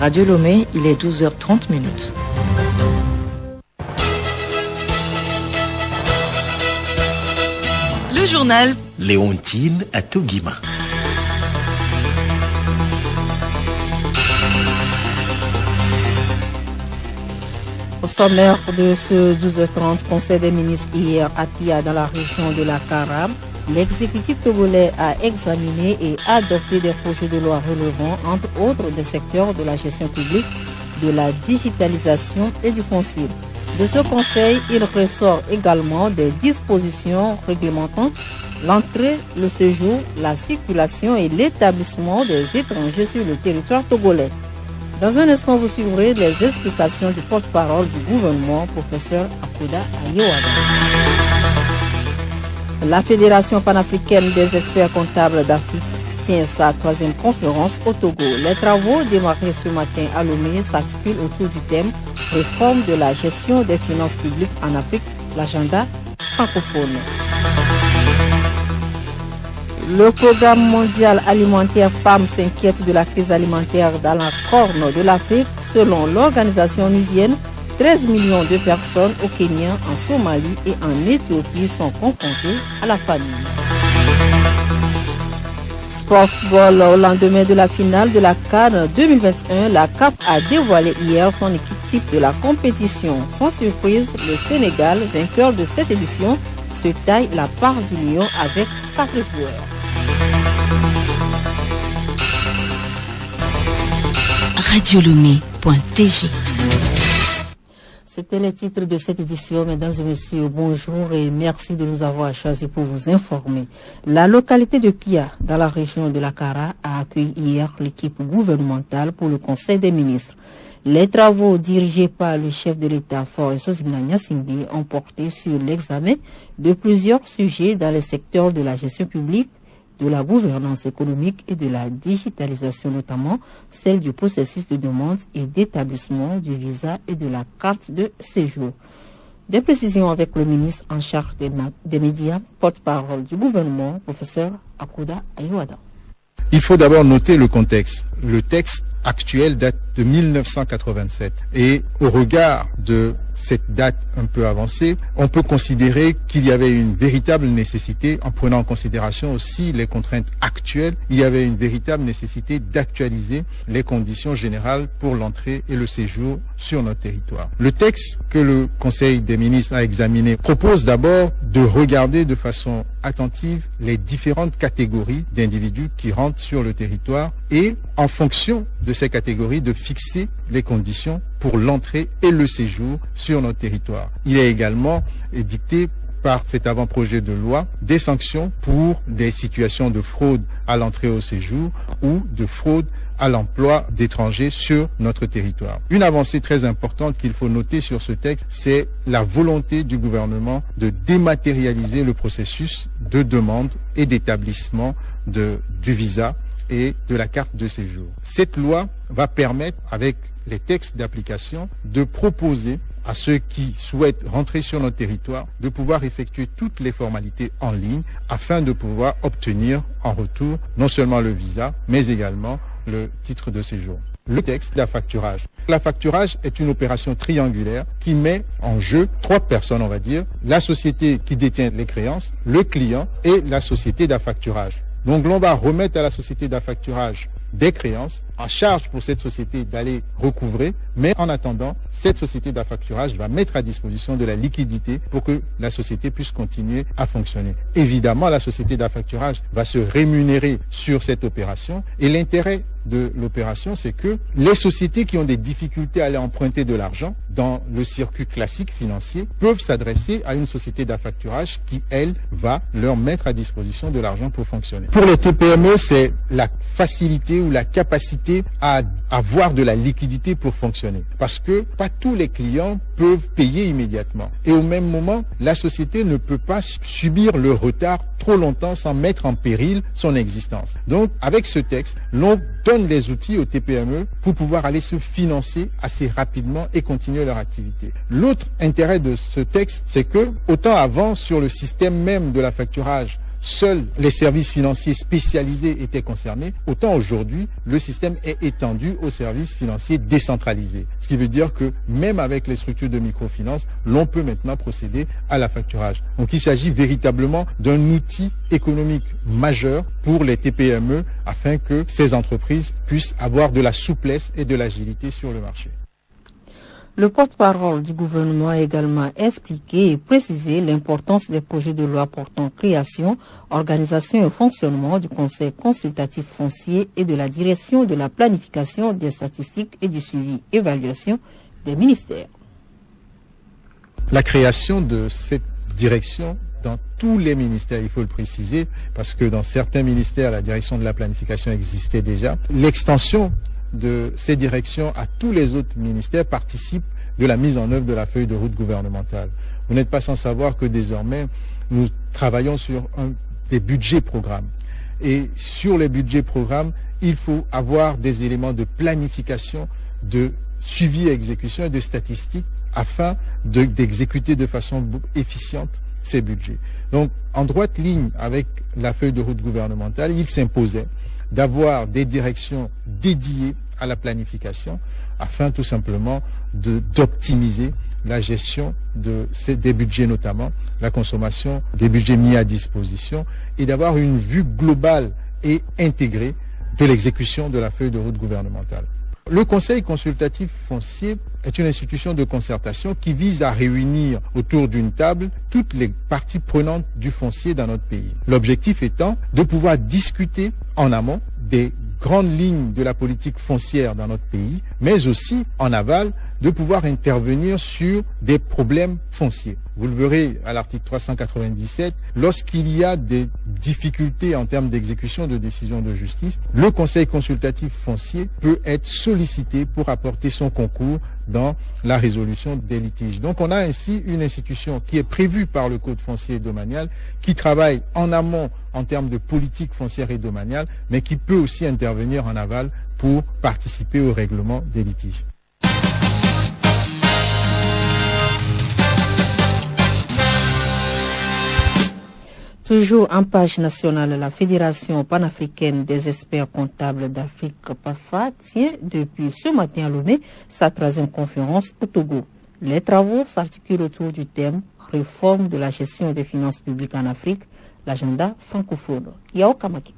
Radio Lomé, il est 12h30 minutes. Le journal Léontine Atoguima. Au sommaire de ce 12h30, Conseil des ministres hier à Pia dans la région de la Kara, l'exécutif togolais a examiné et adopté des projets de loi relevant entre autres des secteurs de la gestion publique, de la digitalisation et du foncier. De ce conseil, il ressort également des dispositions réglementant l'entrée, le séjour, la circulation et l'établissement des étrangers sur le territoire togolais. Dans un instant, vous suivrez les explications du porte-parole du gouvernement, professeur Akouda Ayewada. La Fédération panafricaine des experts comptables d'Afrique tient sa troisième conférence au Togo. Les travaux démarrés ce matin à Lomé s'articulent autour du thème « Réforme de la gestion des finances publiques en Afrique, l'agenda francophone ». Le programme mondial alimentaire PAM s'inquiète de la crise alimentaire dans la corne de l'Afrique. Selon l'organisation onusienne, 13 millions de personnes au Kenya, en Somalie et en Éthiopie sont confrontées à la famine. Sport football, au lendemain de la finale de la CAN 2021, la CAF a dévoilé hier son équipe type de la compétition. Sans surprise, le Sénégal, vainqueur de cette édition, se taille la part du lion avec 4 joueurs. Radiolomé.tg. C'était le titre de cette édition. Mesdames et messieurs, bonjour et merci de nous avoir choisis pour vous informer. La localité de Pia, dans la région de la Kara, a accueilli hier l'équipe gouvernementale pour le Conseil des ministres. Les travaux dirigés par le chef de l'État, Faure Gnassingbé, ont porté sur l'examen de plusieurs sujets dans les secteurs de la gestion publique, de la gouvernance économique et de la digitalisation, notamment celle du processus de demande et d'établissement du visa et de la carte de séjour. Des précisions avec le ministre en charge des médias, porte-parole du gouvernement, professeur Akouda Ayewada. Il faut d'abord noter le contexte. Le texte actuel date de 1987 et au regard de cette date un peu avancée, on peut considérer qu'il y avait une véritable nécessité, en prenant en considération aussi les contraintes actuelles, il y avait une véritable nécessité d'actualiser les conditions générales pour l'entrée et le séjour sur notre territoire. Le texte que le Conseil des ministres a examiné propose d'abord de regarder de façon attentive les différentes catégories d'individus qui rentrent sur le territoire et, en fonction de ces catégories, de fixer les conditions pour l'entrée et le séjour sur notre territoire. Il est également dicté par cet avant-projet de loi des sanctions pour des situations de fraude à l'entrée au séjour ou de fraude à l'emploi d'étrangers sur notre territoire. Une avancée très importante qu'il faut noter sur ce texte, c'est la volonté du gouvernement de dématérialiser le processus de demande et d'établissement du visa et de la carte de séjour. Cette loi va permettre, avec les textes d'application, de proposer à ceux qui souhaitent rentrer sur notre territoire de pouvoir effectuer toutes les formalités en ligne afin de pouvoir obtenir en retour non seulement le visa, mais également le titre de séjour. Le texte d'affacturage. L'affacturage est une opération triangulaire qui met en jeu 3 personnes, on va dire, la société qui détient les créances, le client et la société d'affacturage. Donc l'on va remettre à la société d'affacturage des créances, en charge pour cette société d'aller recouvrer, mais en attendant, cette société d'affacturage va mettre à disposition de la liquidité pour que la société puisse continuer à fonctionner. Évidemment, la société d'affacturage va se rémunérer sur cette opération et l'intérêt de l'opération, c'est que les sociétés qui ont des difficultés à aller emprunter de l'argent dans le circuit classique financier peuvent s'adresser à une société d'affacturage qui, elle, va leur mettre à disposition de l'argent pour fonctionner. Pour les TPME, c'est la facilité ou la capacité à avoir de la liquidité pour fonctionner. Parce que pas tous les clients peuvent payer immédiatement. Et au même moment, la société ne peut pas subir le retard trop longtemps sans mettre en péril son existence. Donc, avec ce texte, l'on donne les outils aux TPME pour pouvoir aller se financer assez rapidement et continuer leur activité. L'autre intérêt de ce texte, c'est que, autant avant, sur le système même de l'affacturage, seuls les services financiers spécialisés étaient concernés, autant aujourd'hui, le système est étendu aux services financiers décentralisés. Ce qui veut dire que même avec les structures de microfinance, l'on peut maintenant procéder à la facturage. Donc il s'agit véritablement d'un outil économique majeur pour les TPME afin que ces entreprises puissent avoir de la souplesse et de l'agilité sur le marché. Le porte-parole du gouvernement a également expliqué et précisé l'importance des projets de loi portant création, organisation et fonctionnement du Conseil consultatif foncier et de la direction de la planification des statistiques et du suivi-évaluation des ministères. La création de cette direction dans tous les ministères, il faut le préciser, parce que dans certains ministères, la direction de la planification existait déjà. L'extension de ces directions à tous les autres ministères participe de la mise en œuvre de la feuille de route gouvernementale. Vous n'êtes pas sans savoir que désormais, nous travaillons sur des budgets programmes. Et sur les budgets programmes, il faut avoir des éléments de planification, de suivi et exécution et de statistiques afin d'exécuter de façon efficiente ces budgets. Donc, en droite ligne avec la feuille de route gouvernementale, il s'imposait d'avoir des directions dédiées à la planification afin tout simplement d'optimiser la gestion des budgets, notamment la consommation des budgets mis à disposition, et d'avoir une vue globale et intégrée de l'exécution de la feuille de route gouvernementale. Le Conseil consultatif foncier est une institution de concertation qui vise à réunir autour d'une table toutes les parties prenantes du foncier dans notre pays. L'objectif étant de pouvoir discuter en amont des grandes lignes de la politique foncière dans notre pays, mais aussi en aval de pouvoir intervenir sur des problèmes fonciers. Vous le verrez à l'article 397, lorsqu'il y a des difficultés en termes d'exécution de décisions de justice, le Conseil consultatif foncier peut être sollicité pour apporter son concours dans la résolution des litiges. Donc on a ainsi une institution qui est prévue par le Code foncier et domanial, qui travaille en amont en termes de politique foncière et domaniale, mais qui peut aussi intervenir en aval pour participer au règlement des litiges. Toujours en page nationale, la Fédération panafricaine des experts comptables d'Afrique, PAFA, tient depuis ce matin à Lomé sa 3e conférence au Togo. Les travaux s'articulent autour du thème « Réforme de la gestion des finances publiques en Afrique », l'agenda francophone. Yao Kamaki.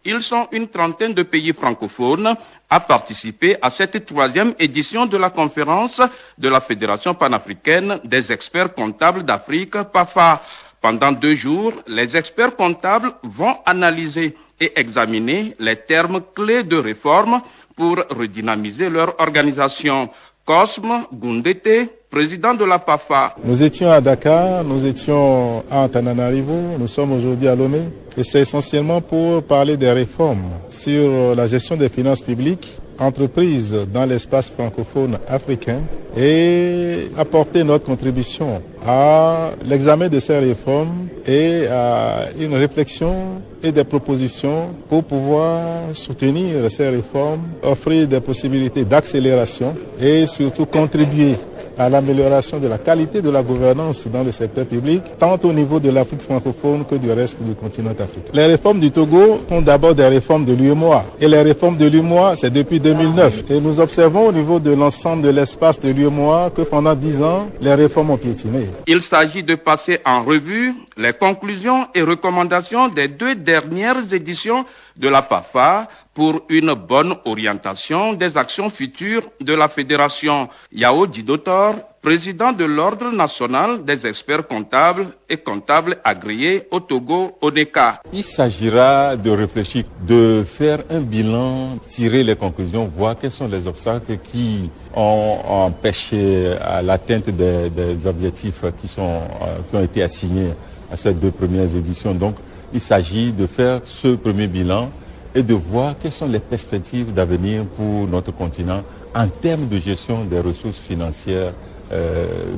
Ils sont une trentaine de pays francophones à participer à cette 3e édition de la conférence de la Fédération panafricaine des experts comptables d'Afrique, PAFA. Pendant 2 jours, les experts comptables vont analyser et examiner les termes clés de réforme pour redynamiser leur organisation. Cosme Gundete, président de la PAFA. Nous étions à Dakar, nous étions à Antananarivo, nous sommes aujourd'hui à Lomé. Et c'est essentiellement pour parler des réformes sur la gestion des finances publiques, entreprises dans l'espace francophone africain, et apporter notre contribution à l'examen de ces réformes et à une réflexion et des propositions pour pouvoir soutenir ces réformes, offrir des possibilités d'accélération et surtout contribuer à l'amélioration de la qualité de la gouvernance dans le secteur public, tant au niveau de l'Afrique francophone que du reste du continent africain. Les réformes du Togo sont d'abord des réformes de l'UEMOA. Et les réformes de l'UEMOA, c'est depuis 2009. Et nous observons au niveau de l'ensemble de l'espace de l'UEMOA que pendant 10 ans, les réformes ont piétiné. Il s'agit de passer en revue les conclusions et recommandations des 2 dernières éditions de la PAFA pour une bonne orientation des actions futures de la Fédération. Yao Didotor, président de l'Ordre national des experts comptables et comptables agréés au Togo, ODECA. Il s'agira de réfléchir, de faire un bilan, tirer les conclusions, voir quels sont les obstacles qui ont empêché l'atteinte des objectifs qui ont été assignés à ces 2 premières éditions. Donc, il s'agit de faire ce premier bilan et de voir quelles sont les perspectives d'avenir pour notre continent en termes de gestion des ressources financières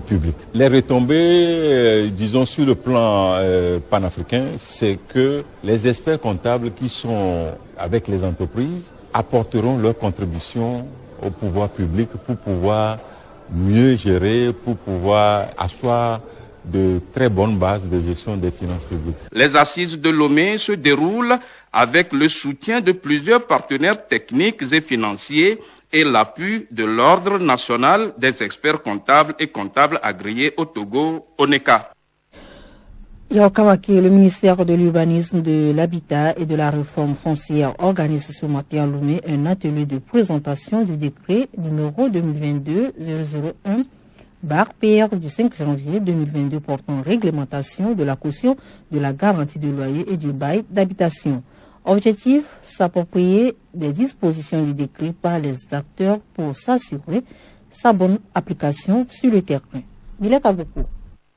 publiques. Les retombées, disons sur le plan panafricain, c'est que les experts comptables qui sont avec les entreprises apporteront leur contribution au pouvoir public pour pouvoir mieux gérer, pour pouvoir asseoir de très bonnes bases de gestion des finances publiques. Les assises de Lomé se déroulent avec le soutien de plusieurs partenaires techniques et financiers et l'appui de l'Ordre national des experts comptables et comptables agréés au Togo, ONECA. Yaokawaki, le ministère de l'Urbanisme, de l'Habitat et de la Réforme foncière organise ce matin à Lomé un atelier de présentation du décret numéro 2022-001/PR du 5 janvier 2022 portant réglementation de la caution de la garantie de loyer et du bail d'habitation. Objectif, s'approprier des dispositions du décret par les acteurs pour s'assurer sa bonne application sur le terrain.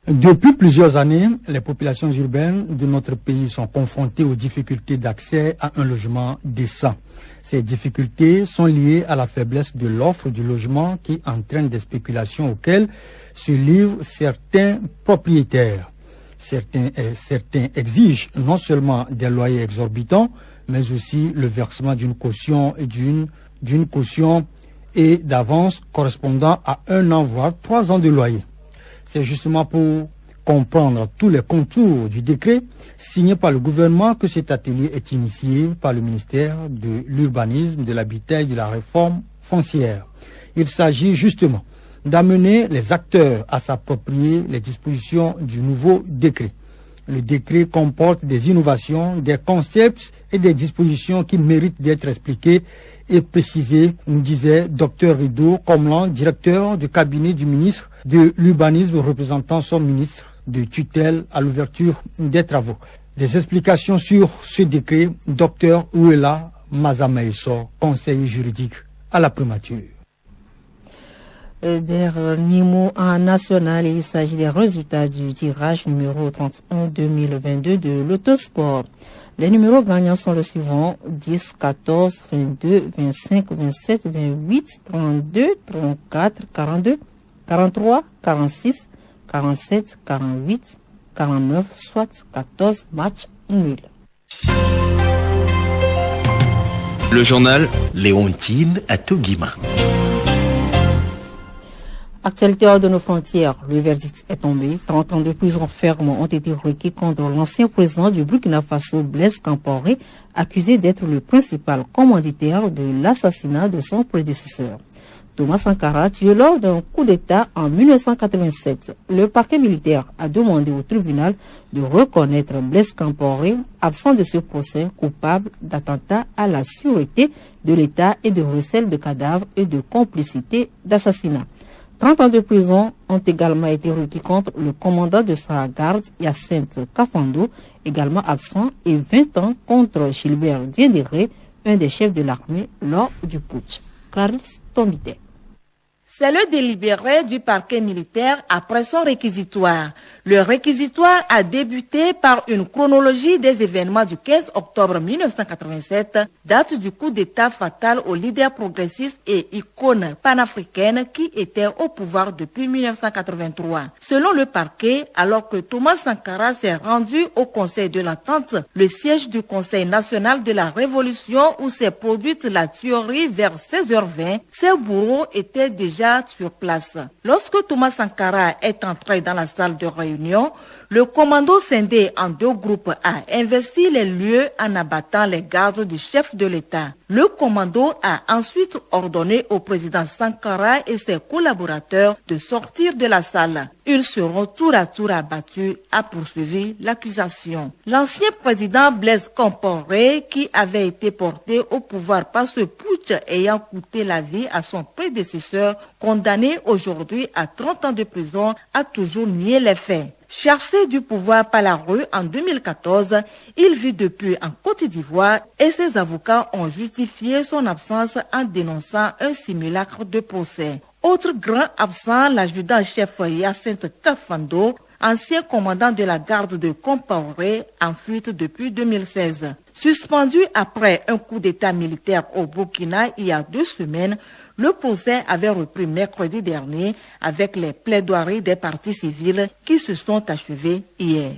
Depuis plusieurs années, les populations urbaines de notre pays sont confrontées aux difficultés d'accès à un logement décent. Ces difficultés sont liées à la faiblesse de l'offre du logement qui entraîne des spéculations auxquelles se livrent certains propriétaires. Certains exigent non seulement des loyers exorbitants, mais aussi le versement d'une caution et d'avance correspondant à 1 an voire 3 ans de loyer. C'est justement pour comprendre tous les contours du décret signé par le gouvernement que cet atelier est initié par le ministère de l'Urbanisme, de l'Habitat et de la Réforme foncière. Il s'agit justement d'amener les acteurs à s'approprier les dispositions du nouveau décret. Le décret comporte des innovations, des concepts et des dispositions qui méritent d'être expliquées et précisées, nous disait Dr Rido Komlan, directeur du cabinet du ministre de l'Urbanisme représentant son ministre de tutelle à l'ouverture des travaux. Des explications sur ce décret, Dr Ouela Mazamaïso, conseiller juridique à la primature. Dernier mot en national, il s'agit des résultats du tirage numéro 31-2022 de l'autosport. Les numéros gagnants sont les suivants: 10, 14, 22, 25, 27, 28, 32, 34, 42, 43, 46, 47, 48, 49, soit 14 matchs nuls. Le journal Léontine à Toguima. Actualité hors de nos frontières, le verdict est tombé. 30 ans de prison ferme ont été requis contre l'ancien président du Burkina Faso, Blaise Compaoré, accusé d'être le principal commanditaire de l'assassinat de son prédécesseur. Thomas Sankara, tué lors d'un coup d'État en 1987. Le parquet militaire a demandé au tribunal de reconnaître Blaise Compaoré, absent de ce procès, coupable d'attentat à la sûreté de l'État et de recel de cadavres et de complicité d'assassinat. 30 ans de prison ont également été requis contre le commandant de sa garde, Hyacinthe Kafando, également absent, et 20 ans contre Gilbert Diendéré, un des chefs de l'armée lors du putsch. Clarisse Tombité. C'est le délibéré du parquet militaire après son réquisitoire. Le réquisitoire a débuté par une chronologie des événements du 15 octobre 1987, date du coup d'État fatal au leader progressiste et icône panafricaine qui était au pouvoir depuis 1983. Selon le parquet, alors que Thomas Sankara s'est rendu au Conseil de l'Entente, le siège du Conseil national de la Révolution où s'est produite la tuerie vers 16h20, ses bourreaux étaient déjà sur place. Lorsque Thomas Sankara est entré dans la salle de réunion, le commando scindé en 2 groupes a investi les lieux en abattant les gardes du chef de l'État. Le commando a ensuite ordonné au président Sankara et ses collaborateurs de sortir de la salle. Ils seront tour à tour abattus, a poursuivi l'accusation. L'ancien président Blaise Compaoré, qui avait été porté au pouvoir par ce putsch ayant coûté la vie à son prédécesseur, condamné aujourd'hui à 30 ans de prison, a toujours nié les faits. Chassé du pouvoir par la rue en 2014, il vit depuis en Côte d'Ivoire et ses avocats ont justifié son absence en dénonçant un simulacre de procès. Autre grand absent, l'adjudant-chef Hyacinthe Kafando, ancien commandant de la garde de Compaoré, en fuite depuis 2016. Suspendu après un coup d'État militaire au Burkina il y a 2 semaines, le procès avait repris mercredi dernier avec les plaidoiries des parties civiles qui se sont achevées hier.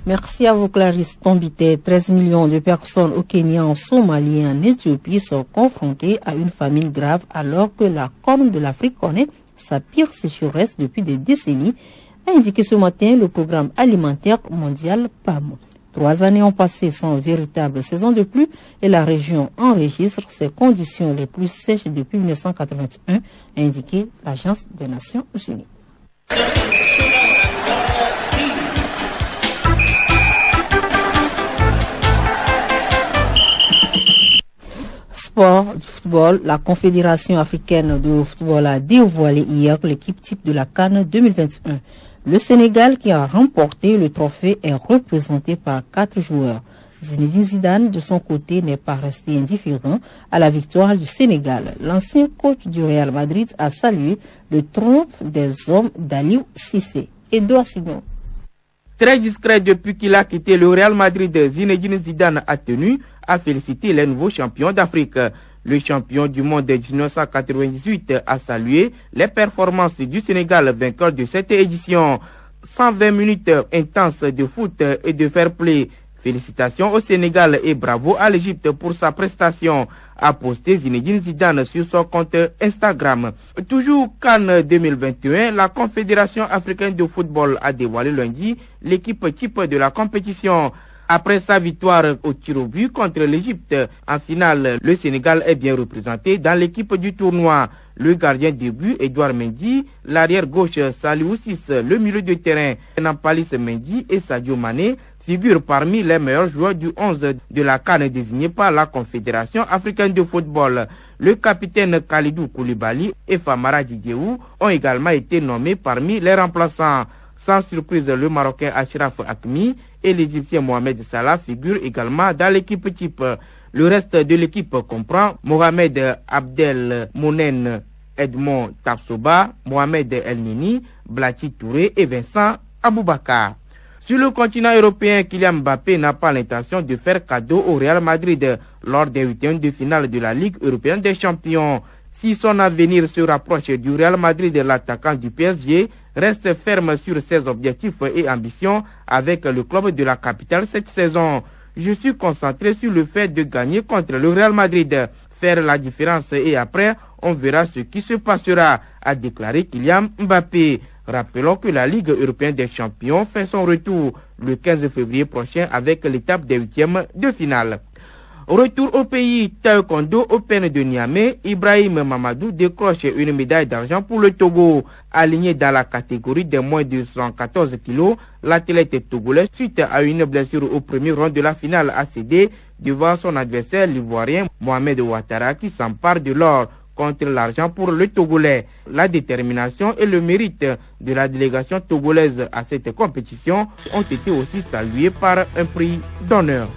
Merci à vous, Clarisse Tombité. 13 millions de personnes au Kenya, en Somalie et en Éthiopie sont confrontées à une famine grave alors que la Corne de l'Afrique connaît sa pire sécheresse depuis des décennies, a indiqué ce matin le programme alimentaire mondial PAM. 3 années ont passé sans véritable saison de pluie et la région enregistre ses conditions les plus sèches depuis 1981, a indiqué l'Agence des Nations Unies. Sport du football, la Confédération africaine de football a dévoilé hier l'équipe type de la CAN 2021. Le Sénégal, qui a remporté le trophée, est représenté par 4 joueurs. Zinedine Zidane, de son côté, n'est pas resté indifférent à la victoire du Sénégal. L'ancien coach du Real Madrid a salué le triomphe des hommes d'Aliou Cissé. Edouard Signon. Très discret depuis qu'il a quitté le Real Madrid, Zinedine Zidane a tenu à féliciter les nouveaux champions d'Afrique. Le champion du monde de 1998 a salué les performances du Sénégal, vainqueur de cette édition. 120 minutes intenses de foot et de fair play. Félicitations au Sénégal et bravo à l'Égypte pour sa prestation, a posté Zinedine Zidane sur son compte Instagram. Toujours CAN 2021, la Confédération africaine de football a dévoilé lundi l'équipe type de la compétition. Après sa victoire au tir au but contre l'Égypte, en finale, le Sénégal est bien représenté dans l'équipe du tournoi. Le gardien de but, Edouard Mendy, l'arrière gauche, Saliou Ciss, le milieu de terrain, Nampalys Mendy et Sadio Mané figurent parmi les meilleurs joueurs du 11 de la CAN désigné par la Confédération africaine de football. Le capitaine Khalidou Koulibaly et Famara Diédhiou ont également été nommés parmi les remplaçants. Sans surprise, le Marocain Achraf Hakimi et l'Égyptien Mohamed Salah figurent également dans l'équipe type. Le reste de l'équipe comprend Mohamed Abdel Mounen, Edmond Tapsoba, Mohamed El Nini, Blati Touré et Vincent Aboubakar. Sur le continent européen, Kylian Mbappé n'a pas l'intention de faire cadeau au Real Madrid lors des 8e de finale de la Ligue européenne des champions. Si son avenir se rapproche du Real Madrid, l'attaquant du PSG reste ferme sur ses objectifs et ambitions avec le club de la capitale cette saison. Je suis concentré sur le fait de gagner contre le Real Madrid, faire la différence et après, on verra ce qui se passera, a déclaré Kylian Mbappé. Rappelons que la Ligue européenne des champions fait son retour le 15 février prochain avec l'étape des 8e de finale. Retour au pays, Taekwondo Open de Niamey, Ibrahim Mamadou décroche une médaille d'argent pour le Togo. Aligné dans la catégorie des moins de 114 kilos, l'athlète togolais, suite à une blessure au premier round de la finale, a cédé devant son adversaire l'ivoirien Mohamed Ouattara qui s'empare de l'or contre l'argent pour le Togolais. La détermination et le mérite de la délégation togolaise à cette compétition ont été aussi salués par un prix d'honneur.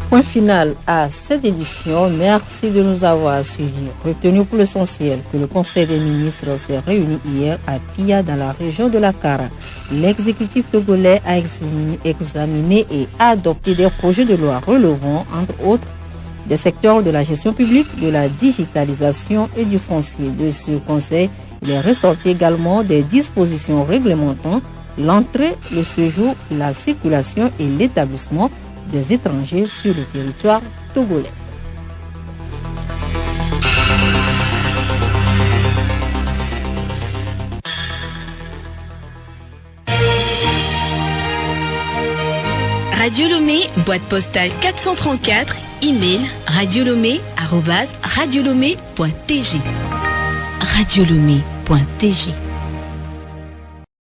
Point final à cette édition. Merci de nous avoir suivis. Retenu pour l'essentiel que le Conseil des ministres s'est réuni hier à Pia dans la région de la Kara. L'exécutif togolais a examiné et adopté des projets de loi relevant, entre autres, des secteurs de la gestion publique, de la digitalisation et du foncier. De ce conseil, il est ressorti également des dispositions réglementant l'entrée, le séjour, la circulation et l'établissement des étrangers sur le territoire togolais. Radio Lomé, boîte postale 434, email radiolomé@radiolomé.tg. Radiolomé.tg